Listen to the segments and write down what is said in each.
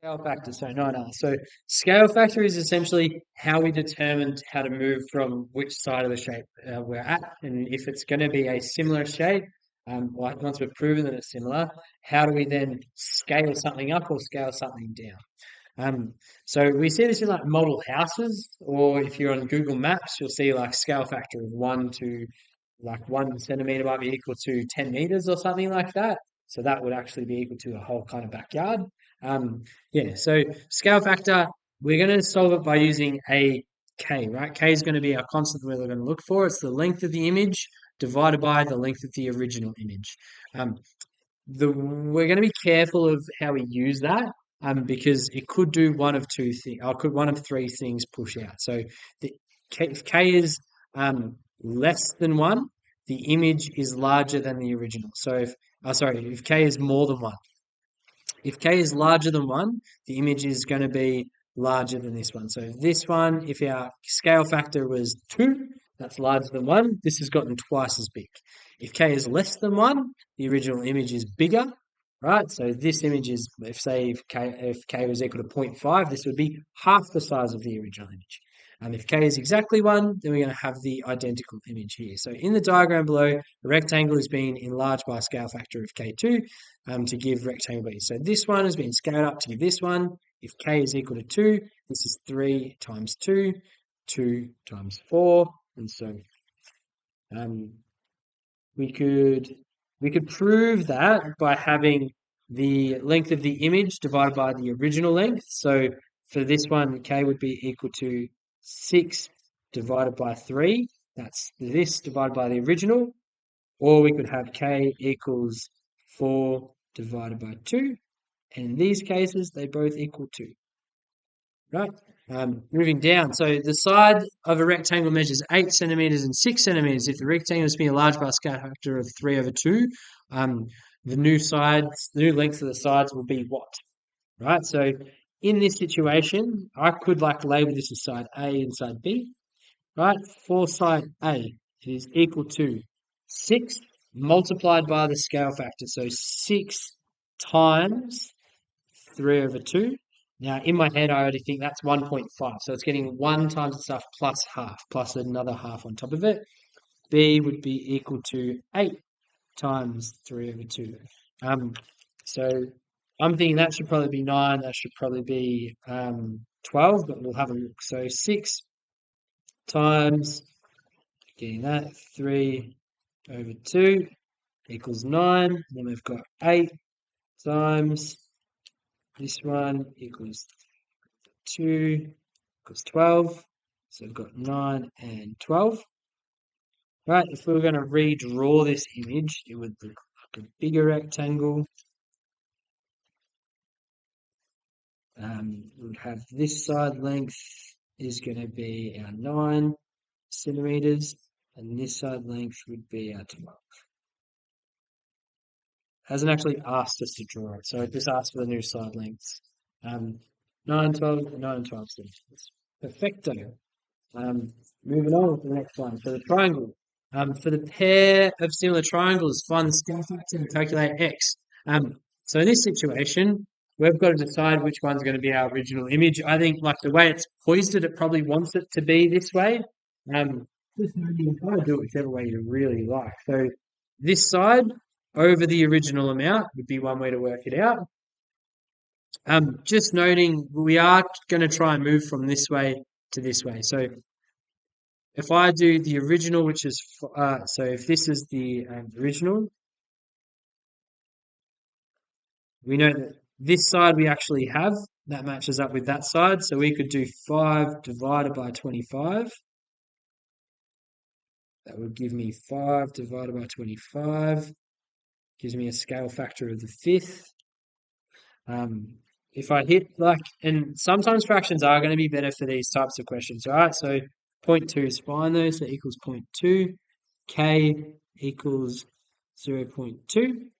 Scale factor, so 9R. So scale factor is essentially how we determine how to move from which side of the shape we're at, and if it's going to be a similar shape, like once we've proven that it's similar, how do we then scale something up or scale something down? So we see this in like model houses, or if you're on Google Maps, you'll see like scale factor of 1 centimeter might be equal to 10 meters or something like that. So that would actually be equal to a whole kind of backyard. Um, yeah, so scale factor, we're going to solve it by using a k, right? K is going to be our constant we're going to look for. It's the length of the image divided by the length of the original image. Um, we're going to be careful of how we use that, because it could do one of two things, or could one of three things push out. So if K is less than one, the image is larger than the original. So if K is more than one, if K is larger than one, the image is going to be larger than this one. So this one, if our scale factor was 2, that's larger than 1, this has gotten twice as big. If K is less than 1, the original image is bigger, right? So this image is, if K was equal to 0.5, this would be half the size of the original image. And if K is exactly 1, then we're going to have the identical image here. So in the diagram below, a rectangle is being enlarged by a scale factor of K2 to give rectangle B. So this one has been scaled up to give this one. If K is equal to 2, this is 3 times 2, 2 times 4, and so we could prove that by having the length of the image divided by the original length. So for this one, K would be equal to 6 divided by 3. That's this divided by the original. Or we could have K equals 4 divided by 2. And in these cases, they both equal 2. Right? Moving down. So the side of a rectangle measures 8 centimeters and 6 centimeters. If the rectangle is being enlarged by a scale factor of 3/2, the new length of the sides will be what? Right? So in this situation, I could label this as side A and side B. Right? For side A, it is equal to 6 multiplied by the scale factor. So 6 times 3/2. Now, in my head, I already think that's 1.5. So it's getting 1 times the stuff plus half, plus another half on top of it. B would be equal to 8 times 3/2. So I'm thinking that should probably be 9. That should probably be 12, but we'll have a look. So 6 times, getting that, 3/2 equals 9. Then we've got 8 times this one equals 2 equals 12. So we've got 9 and 12. Right, if we were going to redraw this image, it would look like a bigger rectangle. We would have this side length is going to be our 9 centimeters, and this side length would be our 12. Hasn't actually asked us to draw it, so it just asked for the new side lengths. 9, 12, 9, 12 centimeters. Perfecto. Moving on to the next one. For the triangle. For the pair of similar triangles, find the scale factor and calculate x. So in this situation, we've got to decide which one's going to be our original image. I think the way it's poised it probably wants it to be this way. Just you can kind of do it whichever way you really like. So this side over the original amount would be one way to work it out. Just noting, we are going to try and move from this way to this way. So if I do the original, which is, so if this is the original, we know that this side we actually have, that matches up with that side. So we could do 5 divided by 25. That would give me 5 divided by 25. Gives me a scale factor of the fifth. If I hit and sometimes fractions are going to be better for these types of questions. All right, so 0.2 is fine though, so equals 0.2. K equals 0.2.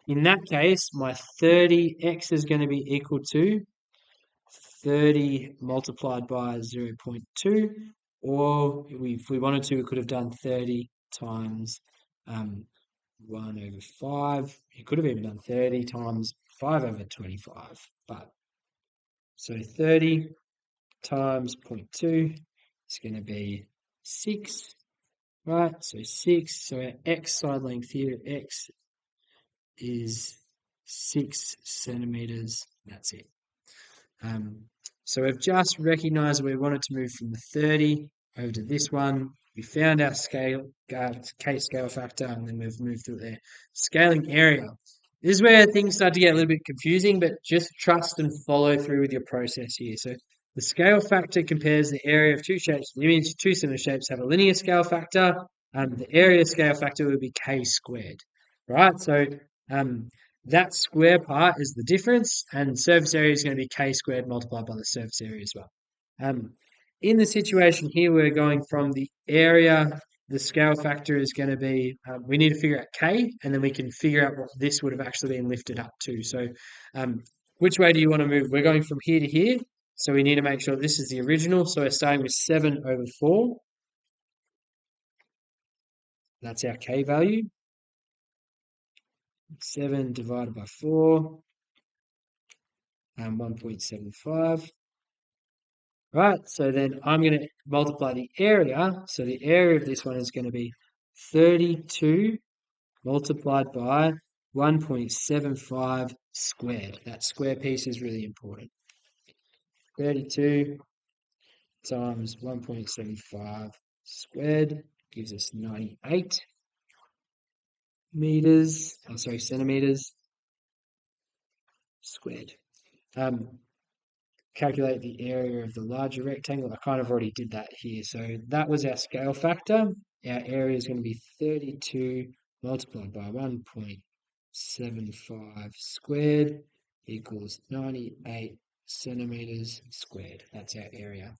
In that case, my 30x is going to be equal to 30 multiplied by 0.2, or if we wanted to, we could have done 30 times 1/5. You could have even done 30 times 5/25, but So 30 times 0.2 is going to be 6, right? So 6. So our x side length here, x is 6 centimeters. That's it. So we've just recognized we wanted to move from the 30 over to this one. We found our scale, K-scale factor, and then we've moved through there. Scaling area. This is where things start to get a little bit confusing, but just trust and follow through with your process here. So the scale factor compares the area of two shapes. The image, two similar shapes have a linear scale factor. The area scale factor would be K squared, right? So that square part is the difference, and surface area is going to be K squared multiplied by the surface area as well. In the situation here, we're going from the area, the scale factor is going to be, we need to figure out K, and then we can figure out what this would have actually been lifted up to. So which way do you want to move? We're going from here to here, so we need to make sure this is the original. So we're starting with 7 over 4. That's our K value. 7 divided by 4, 1.75. Right, so then I'm going to multiply the area. So the area of this one is going to be 32 multiplied by 1.75 squared. That square piece is really important. 32 times 1.75 squared gives us 98 meters, centimeters squared. Calculate the area of the larger rectangle. I kind of already did that here. So that was our scale factor. Our area is going to be 32 multiplied by 1.75 squared equals 98 centimeters squared. That's our area.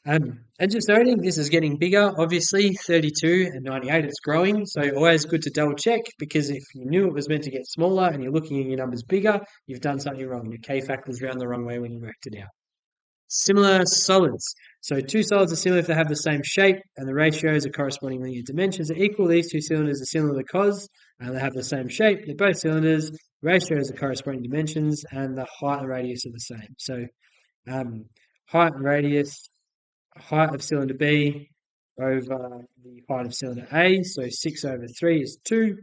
And just noting, this is getting bigger, obviously, 32 and 98, it's growing. So always good to double check, because if you knew it was meant to get smaller and you're looking at your numbers bigger, you've done something wrong. Your K factor's round the wrong way when you worked it out. Similar solids. So two solids are similar if they have the same shape and the ratios of corresponding linear dimensions are equal. These two cylinders are similar because they have the same shape. They're both cylinders, ratios of corresponding dimensions, and the height and radius are the same. So height and radius, height of cylinder B over the height of cylinder A. So 6 over 3 is 2.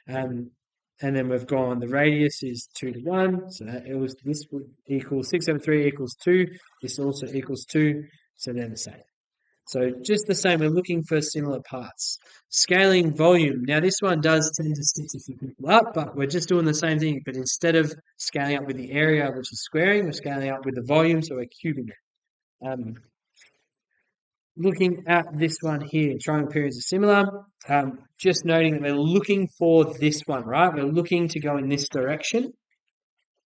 And then we've gone, the radius is 2 to 1. So this would equal 6 over 3 equals 2. This also equals 2. So they're the same. So just the same, we're looking for similar parts. Scaling volume. Now this one does tend to stick a few people up, but we're just doing the same thing. But instead of scaling up with the area, which is squaring, we're scaling up with the volume, so we're cubing it. Looking at this one here, triangle periods are similar. Just noting that we're looking for this one, right? We're looking to go in this direction.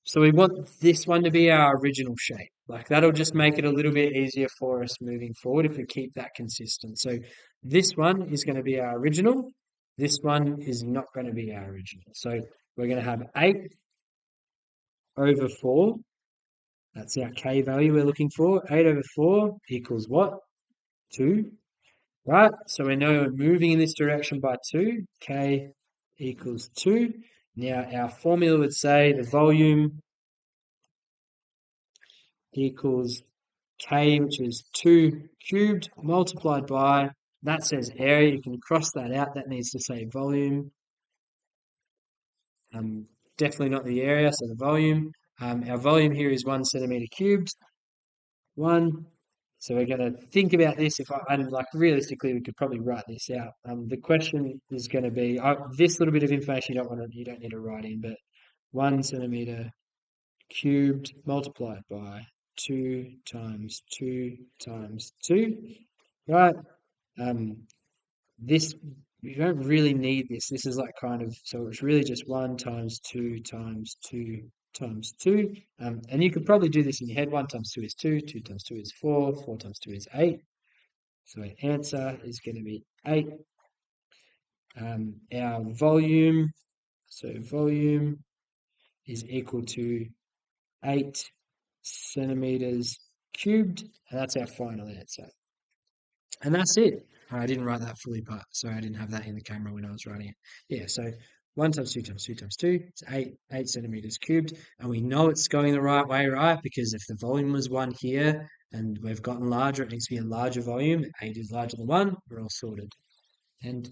So we want this one to be our original shape. Like that'll just make it a little bit easier for us moving forward if we keep that consistent. So this one is going to be our original. This one is not going to be our original. So we're going to have 8 over 4. That's our K value we're looking for. 8 over 4 equals what? 2. Right, so we know we're moving in this direction by 2. K equals 2. Now our formula would say the volume equals K, which is 2 cubed, multiplied by, that says area, you can cross that out, that needs to say volume. Definitely not the area, so the volume. Our volume here is 1 centimeter cubed. 1. So we're going to think about this. And like realistically, we could probably write this out. The question is going to be this little bit of information you don't need to write in, but 1 centimeter cubed multiplied by 2 times 2 times 2, right? This, you don't really need this. This is like so it's really just 1 times 2 times 2 times 2. And you could probably do this in your head. 1 times 2 is 2, 2 times 2 is 4, 4 times 2 is 8. So our answer is going to be 8. Our volume, so volume is equal to 8 centimeters cubed, and that's our final answer. And that's it. I didn't write that fully, but sorry, I didn't have that in the camera when I was writing it. Yeah, so 1 times 2 times 2 times 2, it's 8 centimeters cubed. And we know it's going the right way, right? Because if the volume was 1 here and we've gotten larger, it needs to be a larger volume. 8 is larger than 1. We're all sorted. And